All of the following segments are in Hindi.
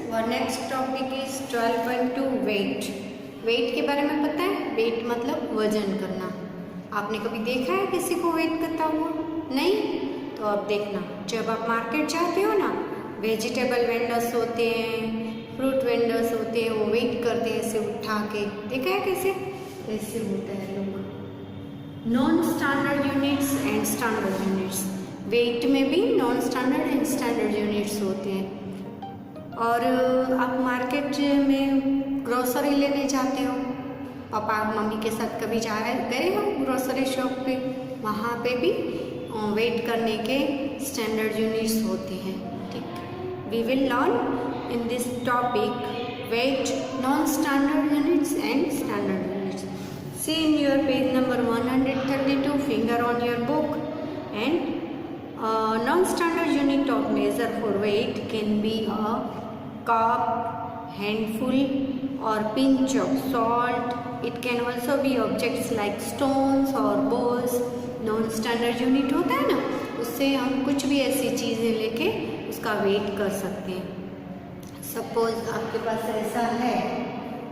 और next topic is 12.2 weight. Weight के बारे में पता है? वेट मतलब वजन करना। आपने कभी देखा है किसी को वेट करता हुआ? नहीं? तो अब देखना, जब आप मार्केट जाते हो ना, वेजिटेबल वेंडर्स होते हैं, फ्रूट वेंडर्स होते हैं, वो वेट करते हैं ऐसे उठा के। देखा है कैसे? ऐसे होता है लोग। Non standard units and standard units. Weight में भी non standard and standard units होते हैं। और आप मार्केट में ग्रोसरी लेने जाते हो, पापा मम्मी के साथ कभी गए हो ग्रोसरी शॉप पे, वहाँ पे भी वेट करने के स्टैंडर्ड यूनिट्स होते हैं। ठीक, we will learn in this topic weight, non standard units and standard units. See in your page number 132, finger on your book, and non-standard unit of measure for weight can be a cup, handful, or pinch of salt. It can also be objects like stones or balls. Non-standard unit होता है ना, उससे हम कुछ भी ऐसी चीज़ें लेके उसका वेट कर सकते हैं। सपोज आपके पास ऐसा है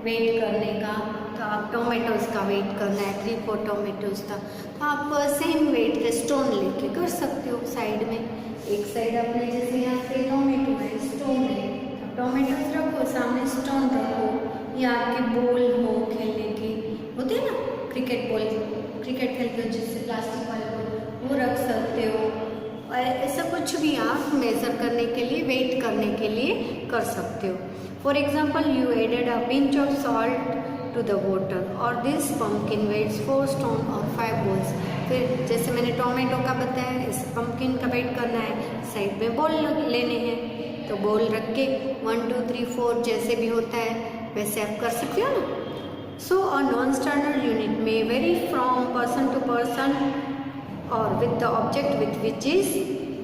वेट करने का, तो आप टोमेटोज़ का वेट करना है, 3-4 टोमेटोज़ था, तो आप सेम वेट के स्टोन लेके कर सकते हो। साइड में एक साइड अपने जैसे यहाँ पे टोमेटो है, स्टोन है, तो टोमेटोज़ रखो, सामने स्टोन रखो, या आपके बॉल हो खेलने के, होते हैं ना क्रिकेट बॉल, क्रिकेट खेलते हो जिससे प्लास्टिक वाले बॉल, वो रख सकते हो। और ऐसा कुछ भी आप मेज़र करने के लिए, वेट करने के लिए कर सकते हो। For example, you added a pinch of salt to the water, or this pumpkin weighs 4 stone or 5 balls. फिर जैसे मैंने टोमेटो का बताया, इस पम्पकिन का वेट करना है, साइड में बॉल लेने हैं, तो बॉल रख के 1 2 3 4 जैसे भी होता है वैसे आप कर सकते हो ना। So uh non standard unit में vary from person to person और with the object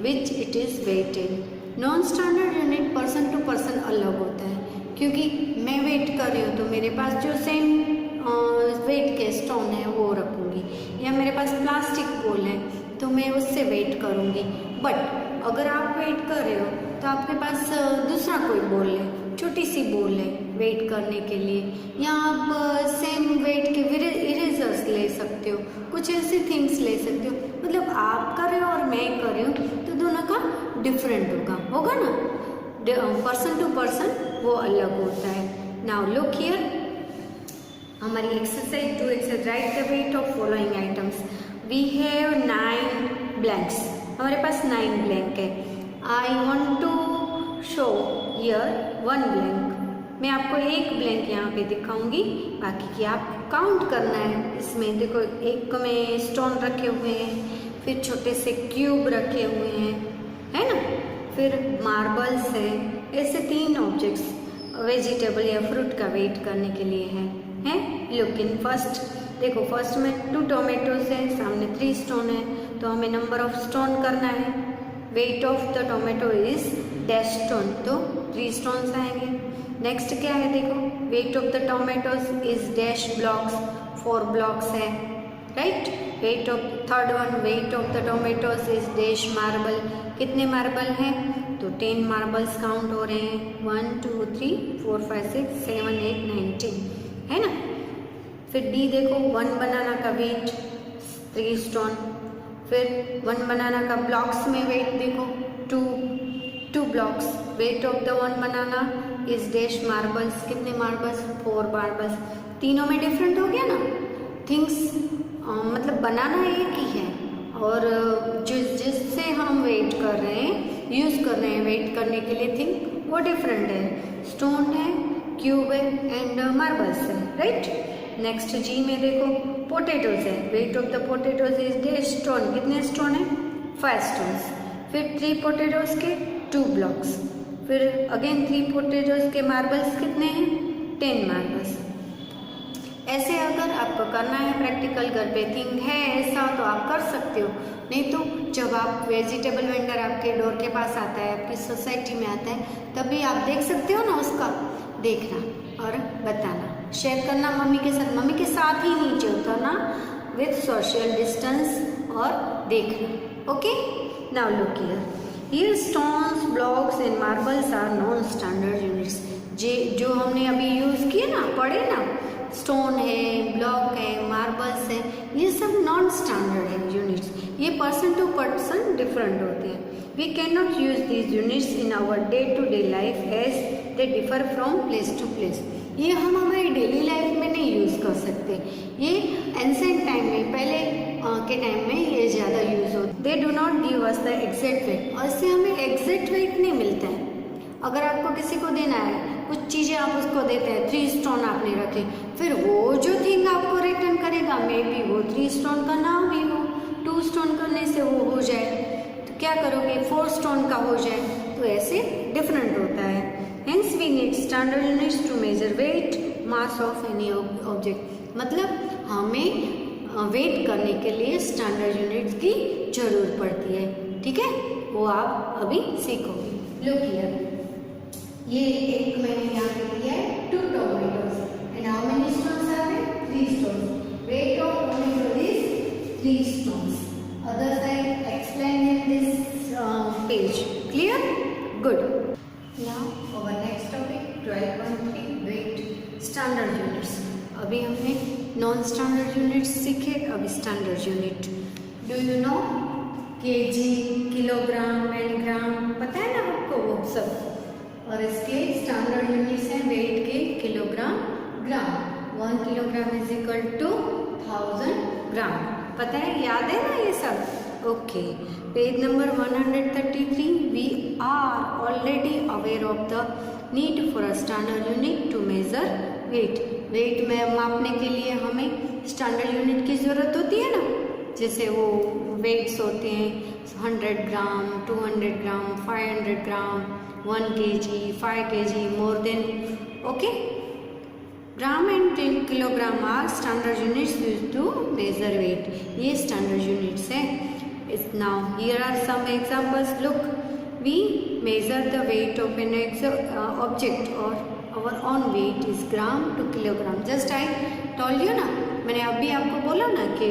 which it is weighted. Non standard unit person to person अलग होता है, क्योंकि मैं वेट कर रही हूँ तो मेरे पास जो सेम वेट के स्टोन है वो रखूँगी, या मेरे पास प्लास्टिक बॉल है तो मैं उससे वेट करूँगी। बट अगर आप वेट कर रहे हो तो आपके पास दूसरा कोई बॉल है, छोटी सी बॉल है वेट करने के लिए, या आप सेम वेट के इरेजर्स ले सकते हो, कुछ ऐसे थिंग्स ले सकते हो। मतलब आप कर रहे हो और मैं कर रही हूँ तो दोनों का डिफरेंट होगा ना, पर्सन टू पर्सन वो अलग होता है। नाउ लुक हियर, हमारी exercise 2 exercise, write the weight of following items. We have 9 blanks, हमारे पास 9 ब्लैंक है। I want to show here 1 blank. मैं आपको एक ब्लैंक यहाँ पे दिखाऊंगी, बाकी की आप काउंट करना है। इसमें देखो, एक में स्टोन रखे हुए हैं, फिर छोटे से क्यूब रखे हुए हैं, है ना, फिर मार्बल्स है, ऐसे 3 ऑब्जेक्ट्स वेजिटेबल या फ्रूट का वेट करने के लिए हैं। लुक इन फर्स्ट, देखो फर्स्ट में 2 टोमेटोज है, सामने 3 स्टोन है, तो हमें नंबर ऑफ स्टोन करना है। Weight of the tomato is dash stone, तो 3 स्टोन्स आएंगे। नेक्स्ट क्या है, देखो weight of the tomatoes is dash blocks, 4 blocks है, right. Weight of third one, weight of the tomatoes is dash marble, कितने मार्बल हैं, तो 10 मार्बल्स काउंट हो रहे हैं, 1 2 3 4 5 6 7 8 9 10, है ना। फिर डी देखो, 1 बनाना का वेट 3 स्टोन, फिर 1 बनाना का ब्लॉक्स में वेट देखो 2 blocks, wait of the 1 banana is dash marbles, कितने मार्बल्स, 4 मार्बल्स। तीनों में डिफरेंट हो गया ना थिंग्स, मतलब बनाना एक ही है, और जिससे हम वेट कर रहे हैं, यूज़ कर रहे हैं वेट करने के लिए थिंग, वो डिफरेंट है, स्टोन है, क्यूब है एंड मार्बल्स है, राइट। नेक्स्ट जी में देखो पोटैटोज है, weight of the potatoes is day stone, कितने स्टोन है, 5 स्टोन्स। फिर 3 पोटैटोज के 2 ब्लॉक्स, फिर अगेन 3 पोटैटोज के मार्बल्स कितने हैं, 10 मार्बल्स। ऐसे अगर आपको करना है प्रैक्टिकल, घर पे थिंग है ऐसा, तो आप कर सकते हो। नहीं तो जब आप वेजिटेबल वेंडर आपके डोर के पास आता है, आपकी सोसाइटी में आता है, तभी आप देख सकते हो ना, उसका देखना और बताना, शेयर करना मम्मी के साथ ही नीचे उतरना विथ सोशल डिस्टेंस और देखना। Okay, now look here, here stones, blocks and marbles are non standard units. जो हमने अभी यूज किए ना, पढ़े ना, स्टोन है, ब्लॉक है, मार्बल्स है, ये सब नॉन स्टैंडर्ड है यूनिट्स। ये पर्सन टू पर्सन डिफरेंट होते हैं। We can not use these units in our day to day life as they differ from place to place. ये हम हमारी डेली लाइफ में नहीं यूज कर सकते। ये एंसेंट टाइम में, पहले के टाइम में ये ज़्यादा यूज होते। They do not give us the exact wait, और इससे हमें एग्जैक्ट वेट नहीं मिलता है। अगर आपको किसी को देना है कुछ चीज़ें, आप उसको देते हैं, 3 स्टोन आपने रखे, फिर वो जो थिंग आपको रिटर्न करेगा मे बी वो 3 स्टोन का ना भी हो, 2 स्टोन करने से वो हो जाए, तो क्या करोगे, 4 स्टोन का हो जाए, तो ऐसे डिफरेंट होता है। Hence we need standard units to measure weight mass of any object. मतलब हमें वेट करने के लिए स्टैंडर्ड यूनिट्स की जरूरत पड़ती है। ठीक है, वो आप अभी सीखोगे। लुक हियर, ये एक मैंने यहाँ पे लिया है 2 tomatoes and how many stones are there, 3 stones. Weight of tomato is 3 stones. Other side explain in this page. Clear? Good. Now our next topic 12.3 weight standard units. अभी हमने नॉन स्टैंडर्ड यूनिट्स सीखे, अभी standard unit. Do you know KG, kilogram and gram, पता है ना आपको वो सब? और इसके स्टैंडर्ड यूनिट्स हैं वेट के kilogram, gram. 1 kilogram is equal to 1000 gram. पता है, याद है ना ये सब? Okay, page number 133। We are already aware of the need for a standard unit to measure weight. Weight में मापने के लिए हमें स्टैंडर्ड यूनिट की ज़रूरत होती है ना, जैसे वो वेट्स होते हैं 100 ग्राम, 200 ग्राम, 500 ग्राम, 1 kg, 5 kg, more than, okay? Gram and kilogram are standard units used to measure weight. ये standard units हैं. Now here are some examples. Look, we measure the weight of an object, or our own weight is gram to kilogram. Just I told you ना, मैंने अभी आपको बोला ना कि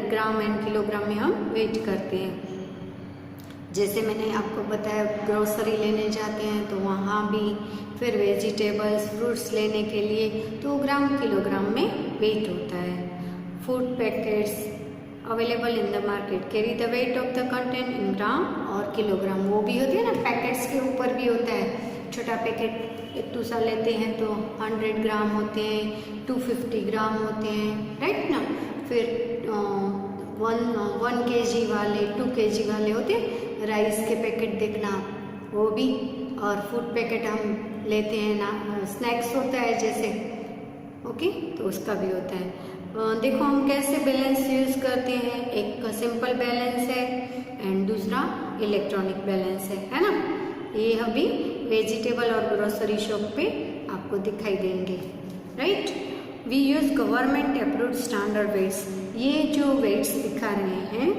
ग्राम एंड किलोग्राम में हम वेट करते हैं। जैसे मैंने आपको बताया, ग्रोसरी लेने जाते हैं तो वहाँ भी, फिर वेजिटेबल्स, फ्रूट्स लेने के लिए तो ग्राम किलोग्राम में वेट होता है। Food packets available in the market carry the weight of the content in gram और किलोग्राम। वो भी होती है ना, पैकेट्स के ऊपर भी होता है। छोटा पैकेट 1 सा लेते हैं तो 100 ग्राम होते हैं, 250 ग्राम होते हैं, राइट ना। फिर 1 kg वाले, 2 kg वाले होते हैं। राइस के पैकेट देखना, वो भी। और फूड पैकेट हम लेते हैं ना, स्नैक्स होता है जैसे, ओके, तो उसका भी होता है। देखो हम कैसे बैलेंस यूज़ करते हैं। एक सिंपल बैलेंस है एंड दूसरा इलेक्ट्रॉनिक बैलेंस है ना। ये अभी वेजिटेबल और ग्रोसरी शॉप पे आपको दिखाई देंगे, right. We use government approved standard weights. ये जो वेट्स दिखा रहे हैं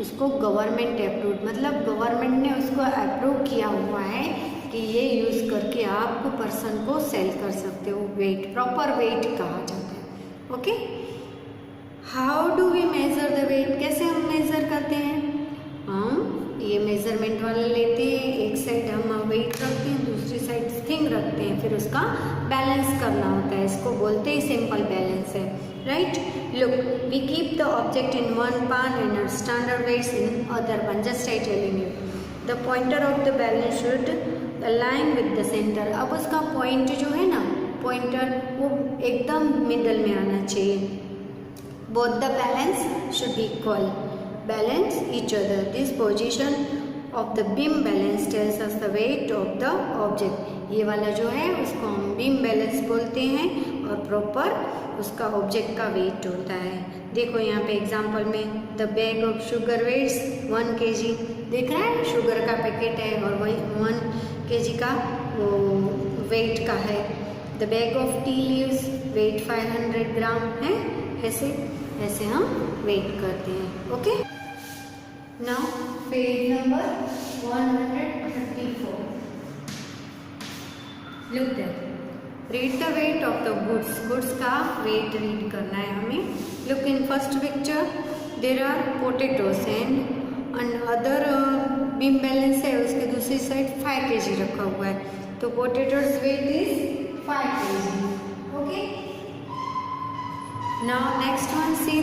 उसको गवर्नमेंट अप्रूव्ड, मतलब गवर्नमेंट ने उसको अप्रूव किया हुआ है कि ये यूज़ करके आप पर्सन को सेल कर सकते हो। वेट, प्रॉपर वेट कहा जाता है, okay. How do we measure the weight? कैसे हम मेजर करते हैं? हम ये मेजरमेंट वाला लेते हैं, एक साइड हम वेट रखते हैं, दूसरी साइड थिंग रखते हैं, फिर उसका बैलेंस करना होता है। इसको बोलते ही सिंपल बैलेंस है, right. Look, we keep the object in one pan and standard weights in other one. Just I telling you, the pointer of the balance should align with the centre. अब उसका पॉइंट जो है ना, पॉइंटर वो एकदम मिडल में आना चाहिए। Both the balance should be equal, balance each other. This position of the beam balance tells us the weight of the object. ये वाला जो है उसको हम बीम बैलेंस बोलते हैं और प्रॉपर उसका ऑब्जेक्ट का वेट होता है। देखो यहाँ पे एग्जांपल में, the bag of sugar weights 1 kg। देख रहा है, शुगर का पैकेट है और वही 1 kg का वो वेट का है। The bag of tea leaves weight 500 gram है। ऐसे हम वेट करते हैं, okay. Now page number 134। Look there, read the weight of the goods. Goods का वेट रीड करना है हमें। Look in first picture, there are potatoes and other beam balance है उसके दूसरी साइड 5 kg रखा हुआ है, तो potatoes weight is 5 kg. Okay, now next one, see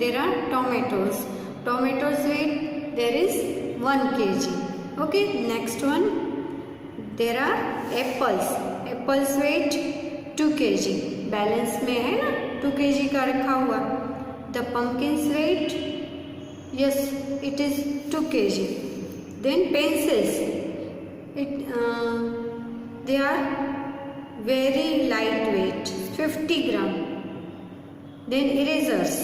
there are tomatoes weight there is 1 kg. Okay, next one, there are apples weight 2 kg. Balance में है ना, 2 kg का रखा हुआ. The pumpkins weight, yes, it is 2 kg. Then pencils, they are very lightweight, 50 gram. Then erasers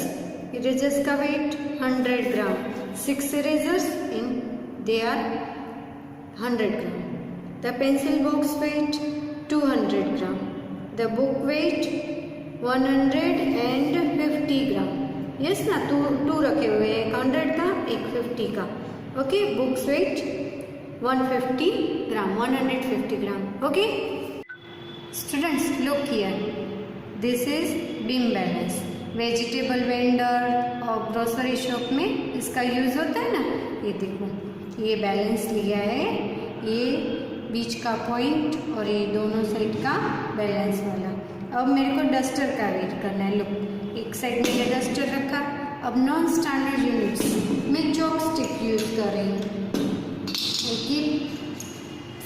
का weight 100 gram. 6 erasers they are 100 gram. The pencil box weight 200 gram. The book weight 150 gram. Yes no, two रखे हुए हैं, एक 100 का एक 50 का. Okay, books weight 150 gram, 150 gram. Okay students, look here, this is beam balance. Vegetable vendor और ग्रोसरी शॉप में इसका यूज होता है ना. ये देखो, ये बैलेंस लिया है, ये बीच का पॉइंट और ये दोनों साइड का बैलेंस वाला. अब मेरे को डस्टर का वेट करना है. लुक, एक साइड में ये डस्टर रखा. अब नॉन स्टैंडर्ड यूनिट्स में चॉपस्टिक यूज कर रही हूँ. I keep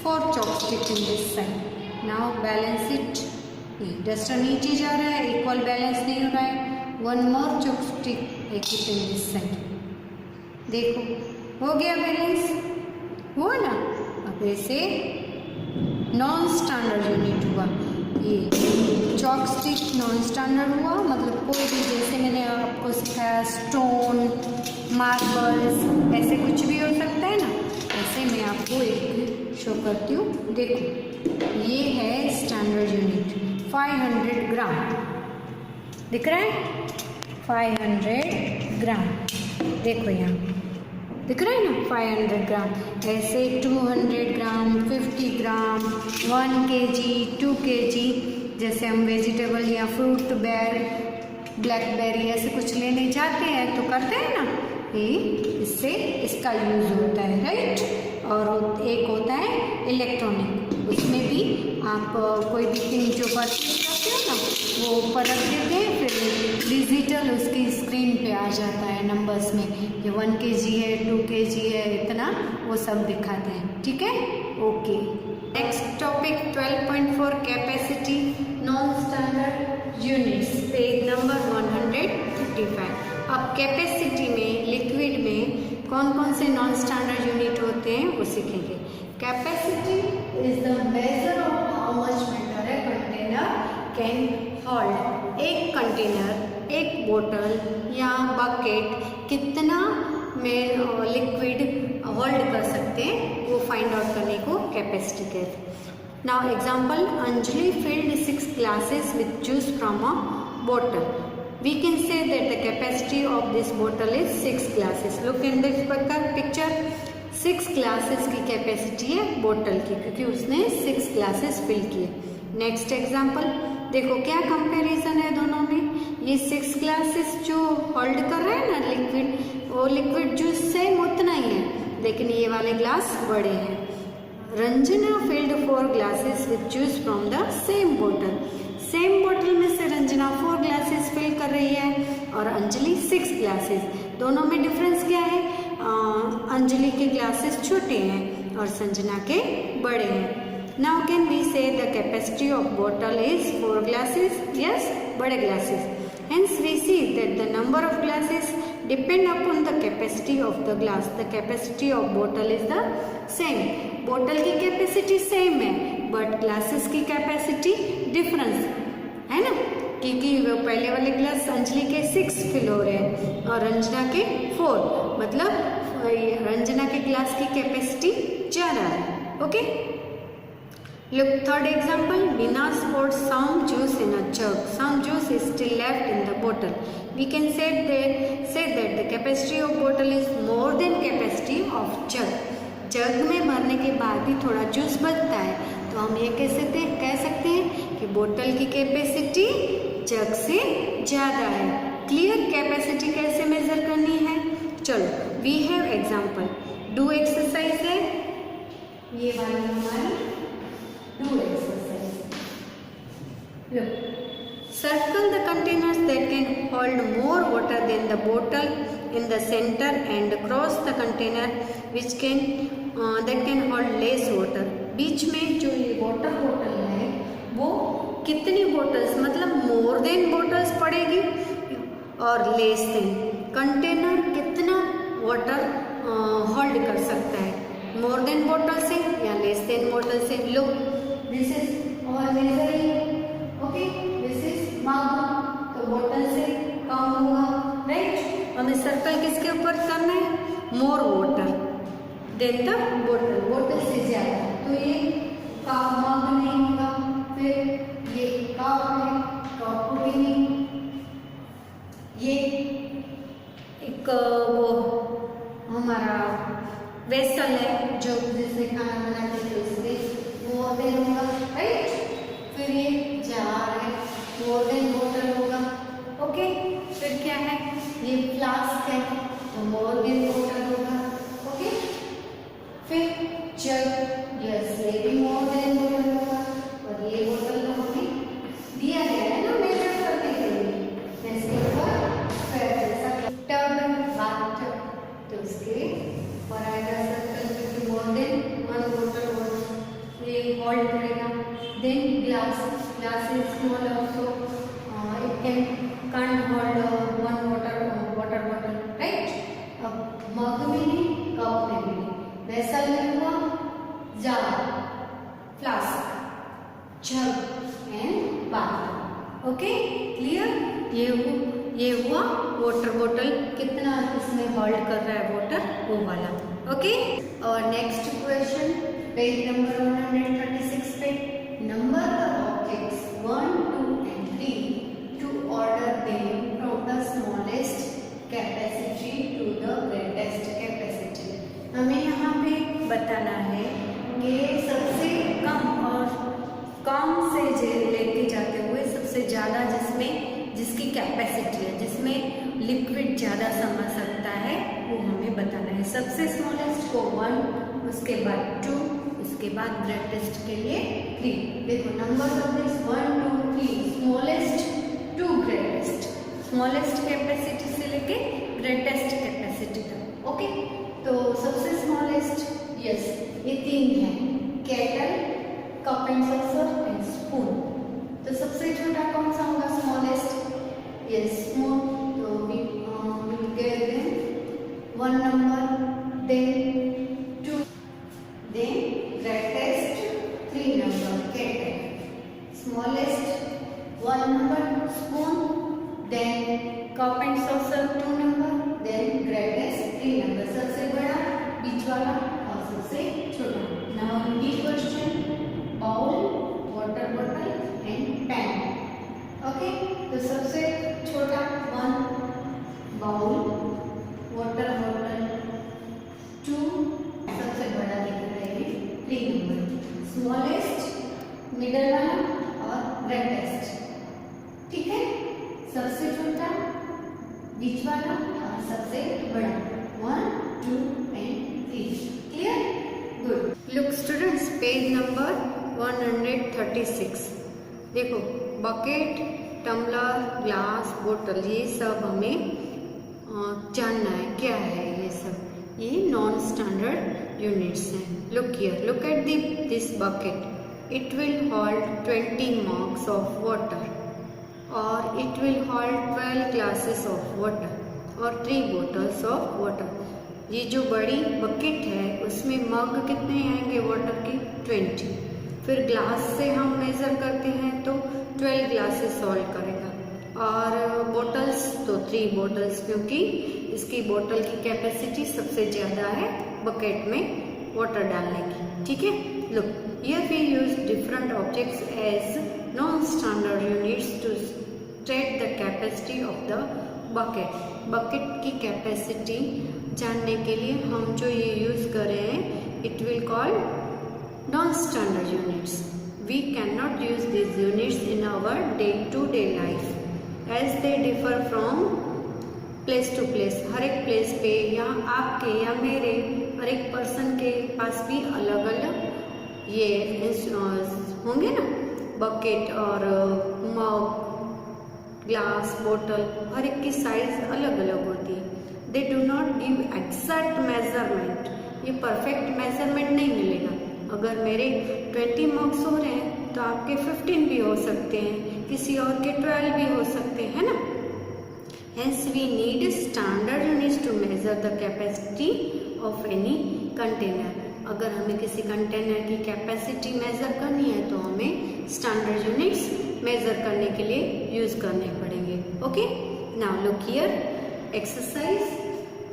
4 chopstick in this side. Now balance it. ये डस्टर नीचे जा रहा है, इक्वल बैलेंस नहीं हो रहा है. 1 more chopstick I keep in this side. देखो, हो गया बैलेंस, हुआ ना. अब ऐसे नॉन स्टैंडर्ड यूनिट हुआ. ये चॉपस्टिक नॉन स्टैंडर्ड हुआ, मतलब कोई भी, जैसे मैंने आपको सिखाया स्टोन, मार्बल्स, ऐसे कुछ भी हो सकता है ना. ऐसे मैं आपको एक शो करती हूँ. देखो, ये है स्टैंडर्ड यूनिट 500 ग्राम. दिख रहा है 500 ग्राम. देखो यहाँ दिख रहा है ना 500 ग्राम. ऐसे 200 ग्राम, 50 ग्राम, 1 kg, 2 kg. जैसे हम वेजिटेबल या फ्रूट, ब्लैकबेरी ऐसे कुछ लेने जाते हैं तो करते हैं ना, ये इससे इसका यूज होता है, राइट. और एक होता है इलेक्ट्रॉनिक, उसमें भी आप कोई भी थिंग जो परचेज करते हो ना, वो ऊपर रख देते हैं, फिर डिजिटल उसकी स्क्रीन पे आ जाता है नंबर्स में, ये 1 kg है, 2 kg है, इतना वो सब दिखाते हैं. ठीक है, okay. Next topic 12.4 capacity non standard units, page number 135. अब कैपेसिटी में, लिक्विड में कौन कौन से नॉन स्टैंडर्ड यूनिट होते हैं वो सीखेंगे. Capacity is the measure of how much water a container can hold. एक कंटेनर, एक बोतल या बकेट कितना में लिक्विड होल्ड कर सकते हैं, वो फाइंड आउट करने को कैपेसिटी कहते हैं. Now example, Anjali field 6 glasses with juice from a bottle. We can say that the capacity of this bottle is 6 glasses. Look in this picture, 6 glasses की कैपेसिटी है बोतल की, क्योंकि उसने 6 glasses फिल किए. नेक्स्ट एग्जांपल देखो, क्या कंपैरिजन है दोनों में. ये 6 glasses जो होल्ड कर रहा है ना लिक्विड, वो लिक्विड जूस सेम उतना ही है, लेकिन ये वाले ग्लास बड़े हैं. Ranjana field 4 glasses with juice from the same bottle. Same बोतल में से रंजना 4 glasses फिल कर रही है और अंजलि 6 glasses. दोनों में डिफरेंस क्या है, अंजलि के ग्लासेस छोटे हैं और संजना के बड़े हैं. नाउ कैन वी से द कैपेसिटी ऑफ बोतल इज 4 glasses. यस, बड़े glasses. Hence we see that the number of glasses depend upon the capacity of the glass. The capacity of bottle is the same. बोतल की कैपेसिटी सेम है, बट ग्लासेस की कैपेसिटी डिफरेंस है ना, क्योंकि वो पहले वाले ग्लास अंजलि के 6 फिल हो रहे हैं और रंजना के 4, मतलब रंजना के ग्लास की कैपेसिटी ज़्यादा है. Okay, look, third example, Vinas poured some juice in a jug. Some juice is still left in the bottle. We can say that the capacity of bottle is more than capacity of jug. जग में भरने के बाद भी थोड़ा जूस बचता है, तो हम ये कह सकते हैं कि बोतल की कैपेसिटी जग से ज़्यादा है. क्लियर. कैपेसिटी कैसे मेजर करनी है, चलो, we have example. Do exercise है, ये वाली हमारी डू एक्सरसाइज। लो, circle the containers that can hold more water than the bottle in the center and cross the container which can that can hold less water। बीच में जो ये वाटर बॉटल है वो कितनी बॉटल्स मतलब मोर देन बॉटल्स पड़ेगी और लेस देन कंटेनर कितना वाटर होल्ड कर सकता है, मोर देन बॉटल से या लेस देन बॉटल से। लो, दिस इज और मेजरिंग, ओके, दिस इज मग, तो बॉटल से कम होगा, राइट। हमें सर्कल किसके ऊपर करना है, more water than the bottle, bottle से ज्यादा, तो ये कप मग नहीं होगा, फिर ये कप है, कप भी नहीं, ये एक वो हमारा वेसल है जो जिससे खाना बनाते थे उससे वो देन होगा, राइट। फिर ये जार है, मोर देन बॉटल होगा, ओके। फिर क्या है, ये फ्लास्क है तो मोर देन बॉटल होगा, ओके। फिर जग, यस, ये भी मोर देन बॉटल होगा, और ये बॉटल तो हमें दिया गया है ना मेजर करने के लिए, इसके ऊपर टब, बाथटब, तो उसके और आएगा circle more than one bottle, ये होल्ड करेगा। Then glass, glass is small also, it can can't hold one water bottle, right. अब मग में नहीं, कप में भी नहीं, वेसल में हुआ jar, flask, jug and bath, okay, clear. ये हुआ वाटर बॉटल, कितना इसमें होल्ड कर रहा है वाटर, वो वाला, ओके। और नेक्स्ट क्वेश्चन पेज नंबर 136 पे, number the objects 1, 2 and 3 to order them from the smallest capacity to the greatest capacity। हमें यहाँ पे बताना है कि सबसे कम और कम से लेके जाते हुए सबसे ज़्यादा जिसकी कैपेसिटी है, जिसमें लिक्विड ज़्यादा समझ सकता है, वो हमें बताना है। सबसे स्मॉलेस्ट को 1, उसके बाद 2, उसके बाद ग्रेटेस्ट के लिए 3। देखो number of this 1, 2, 3, smallest to greatest, smallest capacity से लेके ग्रेटेस्ट कैपेसिटी तक, ओके। तो सबसे स्मॉलेस्ट, यस, ये 3 है, kettle, cup and saucer and spoon. तो सबसे छोटा कौन सा होगा, स्मॉलेस्ट, यस, स्पून। तो we get them 1 number, then 2, then greatest 3 number, kettle, smallest 1 number, spoon, then cup and saucer 2 number, then greatest 3 number, सबसे बड़ा, बीच वाला और सबसे छोटा। Now the question, bowl, water bottle and pan, okay. तो सबसे छोटा 1 बाउल, वाटर बॉटल 2, सबसे बड़ा दिख रहा है 3 नंबर, स्मॉलेस्ट, मिडल वाला और ग्रेटेस्ट, ठीक है। सबसे छोटा, बीच वाला और सबसे बड़ा, 1, 2 and 3, clear, good. Look students, page number 136, देखो बकेट, टम्बलर, ग्लास, बोतल, ये सब हमें जानना है क्या है ये सब, ये नॉन स्टैंडर्ड यूनिट्स हैं। Look here, look at this bucket, it will hold 20 mugs of water और it will hold 12 glasses of water और 3 बोतल्स ऑफ वाटर। ये जो बड़ी बकेट है उसमें मग कितने आएंगे वाटर के, 20। फिर ग्लास से हम मेज़र करते हैं तो 12 ग्लासेस होल्ड करेगा, और बोटल्स तो 3 बोटल्स, क्योंकि इसकी बोतल की कैपेसिटी सबसे ज़्यादा है बकेट में वाटर डालने की, ठीक है। Look, here we use different objects as non standard units to state the capacity of the bucket. Bucket की कैपेसिटी जानने के लिए हम जो ये यूज़ कर रहे हैं, it will call non-standard units. We cannot use these units in our day-to-day life as they differ from place to place। हर एक प्लेस पे या आपके या मेरे हर एक पर्सन के पास भी अलग अलग ये होंगे ना, बकेट और मग, ग्लास, बोतल, हर एक की साइज अलग अलग होती है। They do not give exact measurement, ये परफेक्ट मेजरमेंट नहीं मिलेगा। अगर मेरे 20 मग्स हो रहे हैं तो आपके 15 भी हो सकते हैं, किसी और के 12 भी हो सकते हैं, है ना। Hence we need standard units to measure the capacity of any container. अगर हमें किसी कंटेनर की कैपेसिटी मेजर करनी है तो हमें स्टैंडर्ड यूनिट्स मेजर करने के लिए यूज करने पड़ेंगे। Okay, now look here, exercise,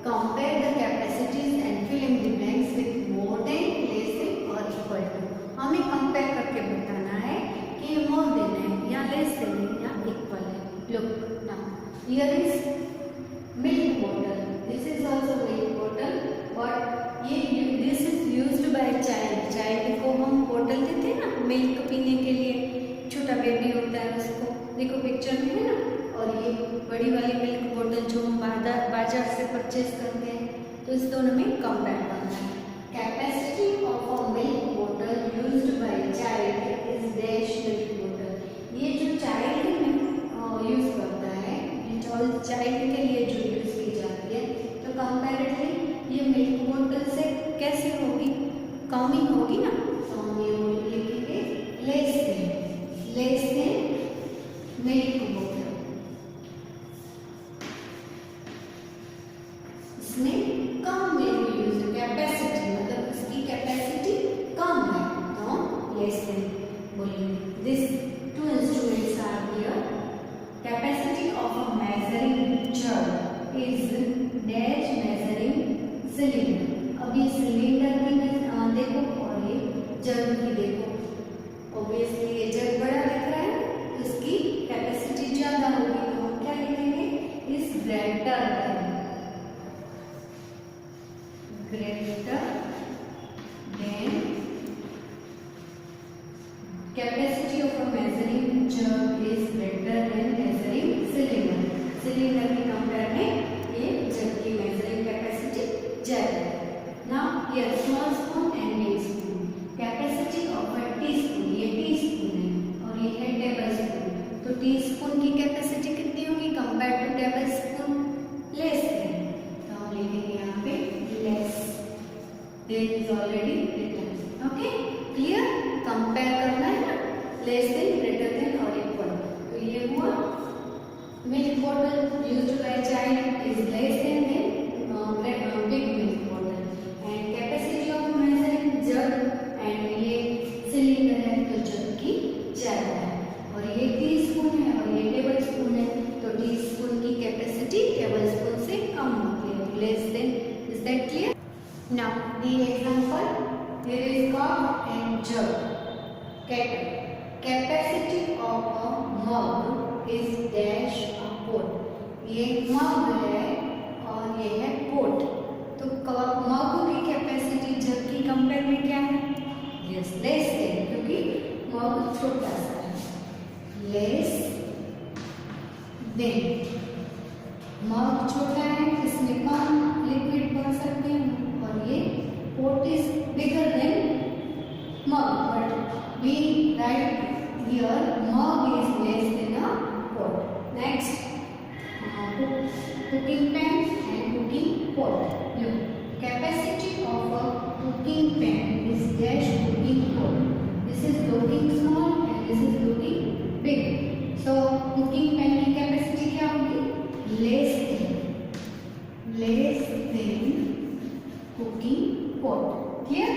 compare the capacities and fill in the blanks with more than, less than और इक्वल टू। हमें कंपेयर करके बताना है कि ये मोर देन है या लेस देन है या इक्वल है। Look now, here is milk bottle, this is also milk bottle, but ये this is used by child. Child को हम बॉटल देते हैं ना मिल्क पीने के लिए, छोटा बेबी होता है उसको, देखो पिक्चर में है ना। और ये बड़ी वाली मिल्क बॉटल जो हम बाजार से परचेज करते हैं, तो इस दोनों में कंपेयर करना है। Capacity of a milk bottle used by child is dash milk bottle. ये जो चाइल्ड यूज करता है, चाइल्ड के लिए जो यूज की जाती है, तो कंपैरेटिवली ये मिल्क बोतल से कैसे होगी, कम ही होगी ना। तो हम ये लिखेंगे लेस देन मिल्क बोतल। इसमें कम मिल्क यूज, कैपेसिटी मतलब इसकी कैपेसिटी कम है, तो लेस देन बोलेंगे। This two instruments are here. Capacity of a measuring jug is dash measuring cylinder। अब ये सिलेंडर की देखो और ये जग की देखो। ऑब्वियसली ये जग बड़ा दिख रहा है तो इसकी कैपेसिटी ज्यादा होगी, तो हम क्या लिखेंगे, is greater than capacity of a measuring jug is greater than measuring cylinder. Cylinder के कंपेयर में ये जग की मेजरिंग कैपेसिटी ज्यादा है। Now here small spoon and big spoon, capacity of a teaspoon, ये टीस्पून है और ये है टेबल स्पून। तो टीस्पून की कैपेसिटी कितनी होगी compare to table spoon, less than. तो हम लिखेंगे यहाँ पे less, than is already written. Okay, clear, compare करना है ना, लेस देन, ग्रेटर देन और इक्वल। तो ये हुआ milk bottle used by child is less than big milk bottle, and capacity of measuring jug, and ये सिलेंडर है तो जग की ज्यादा है, और ये टीस्पून है और ये टेबल स्पून है, तो टीस्पून की कैपेसिटी टेबल स्पून से कम होती है, less than. Is that clear? Now the example, here is cup and jug. Capacity of a mug is dash a pot. ये मग है और ये है पोट, तो मग की कैपेसिटी जग की कंपेयर में क्या है, यस लेस देन, क्योंकि मग छोटा सा है, लेस देन। मग छोटा है, इसमें कम लिक्विड भर सकते हैं, और ये pot is bigger than mug, but we write here mug is less than a pot. Next, cooking pan and cooking pot. Look, capacity of a cooking pan is dash cooking pot. This is looking small and this is looking big. So cooking pan की capacity क्या होगी, less than cooking pot. Clear?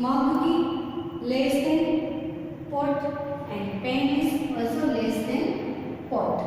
Mug की less than pot and pan is also less than pot.